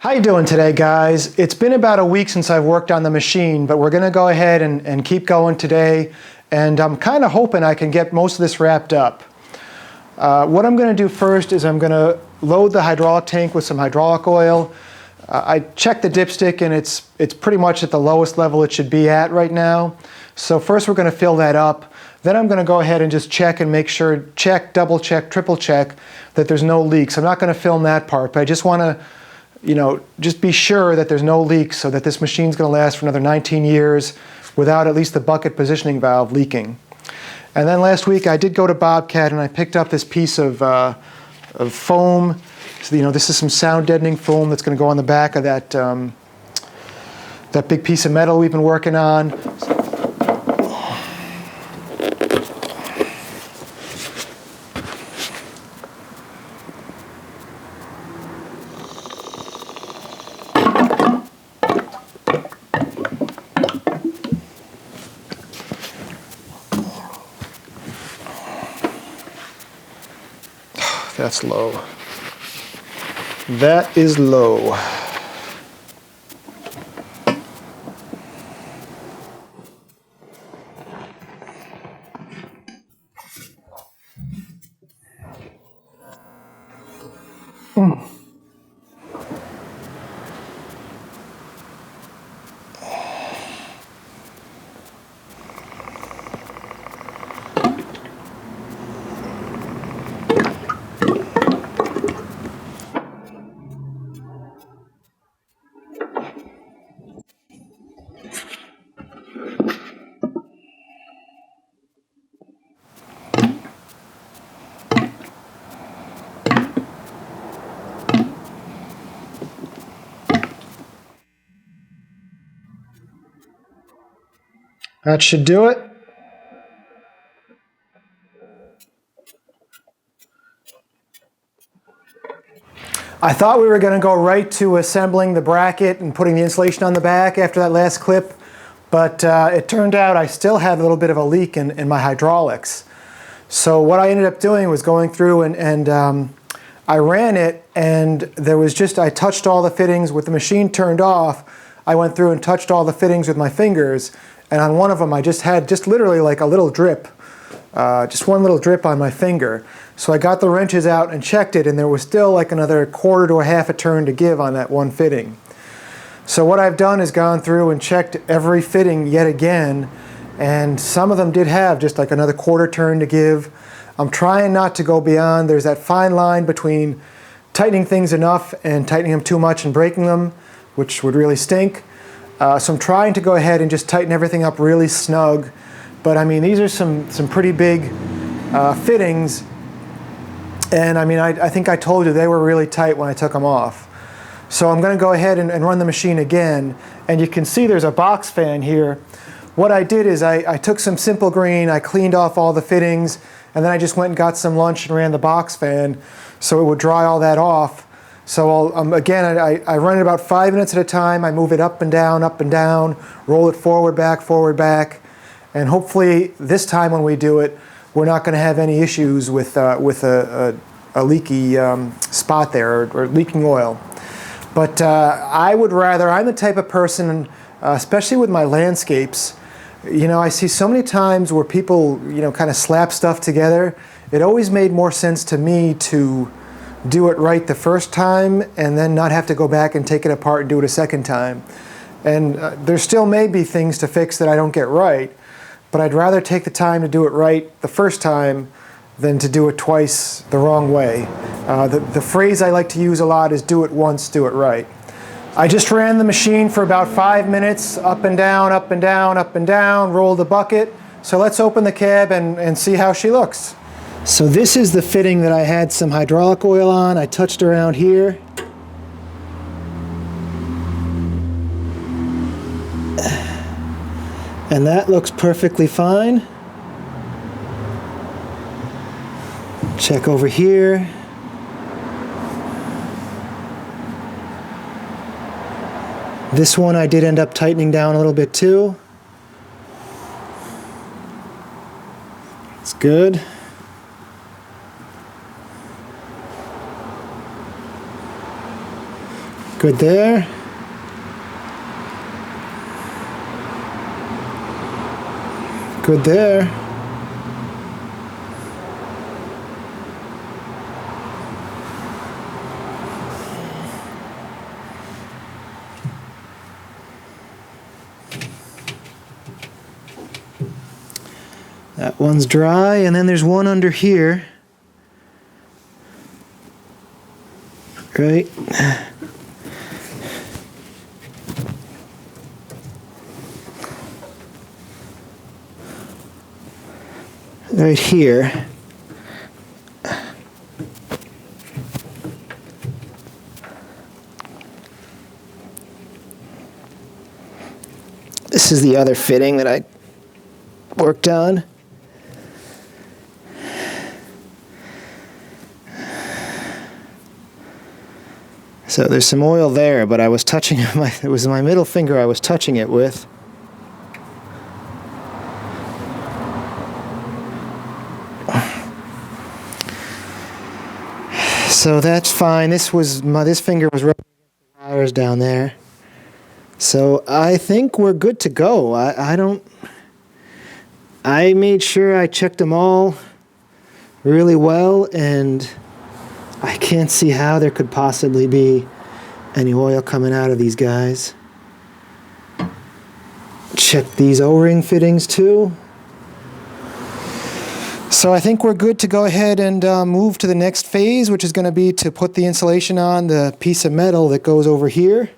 How you doing today, guys? It's been about a week since I've worked on the machine, but we're going to go ahead and keep going today, and I'm kind of hoping I can get most of this wrapped up. What I'm going to do first is I'm going to load the hydraulic tank with some hydraulic oil. I checked the dipstick and it's pretty much at the lowest level it should be at right now. So first we're going to fill that up. Then I'm going to go ahead and just check and make sure, double check, triple check that there's no leaks. I'm not going to film that part, but I just want to just be sure that there's no leaks so that this machine's going to last for another 19 years without at least the bucket positioning valve leaking. And then last week I did go to Bobcat and I picked up this piece of foam. So, this is some sound deadening foam that's going to go on the back of that, that big piece of metal we've been working on. That's low. That is low. That should do it. I thought we were going to go right to assembling the bracket and putting the insulation on the back after that last clip, but it turned out I still had a little bit of a leak in my hydraulics. So what I ended up doing was going through and I ran it, and there was I touched all the fittings with the machine turned off. I went through and touched all the fittings with my fingers, and on one of them I had literally like a little drip, just one little drip on my finger. So I got the wrenches out and checked it, and there was still like another quarter to a half a turn to give on that one fitting. So what I've done is gone through and checked every fitting yet again, and some of them did have just like another quarter turn to give. I'm trying not to go beyond. There's that fine line between tightening things enough and tightening them too much and breaking them, which would really stink. So I'm trying to go ahead and just tighten everything up really snug. But I mean, these are some pretty big fittings. And I mean, I think I told you they were really tight when I took them off. So I'm going to go ahead and run the machine again. And you can see there's a box fan here. What I did is I took some Simple Green, I cleaned off all the fittings, and then I just went and got some lunch and ran the box fan so it would dry all that off. So again, I run it about 5 minutes at a time. I move it up and down, roll it forward, back, and hopefully this time when we do it, we're not going to have any issues with a leaky spot there or leaking oil. But I'm the type of person, especially with my landscapes, I see so many times where people, kind of slap stuff together. It always made more sense to me to do it right the first time and then not have to go back and take it apart and do it a second time. And there still may be things to fix that I don't get right, but I'd rather take the time to do it right the first time than to do it twice the wrong way. The phrase I like to use a lot is do it once, do it right. I just ran the machine for about 5 minutes, up and down, rolled the bucket. So let's open the cab and see how she looks. So this is the fitting that I had some hydraulic oil on. I touched around here. And that looks perfectly fine. Check over here. This one I did end up tightening down a little bit too. It's good. Good there. Good there. That one's dry, and then there's one under here. Right. Right here. This is the other fitting that I worked on. So there's some oil there, but I was touching it was my middle finger I was touching it with. So that's fine. This finger was rubbing against the wires down there. So I think we're good to go. I made sure I checked them all really well, and I can't see how there could possibly be any oil coming out of these guys. Check these O-ring fittings too. So I think we're good to go ahead and move to the next phase, which is going to be to put the insulation on the piece of metal that goes over here.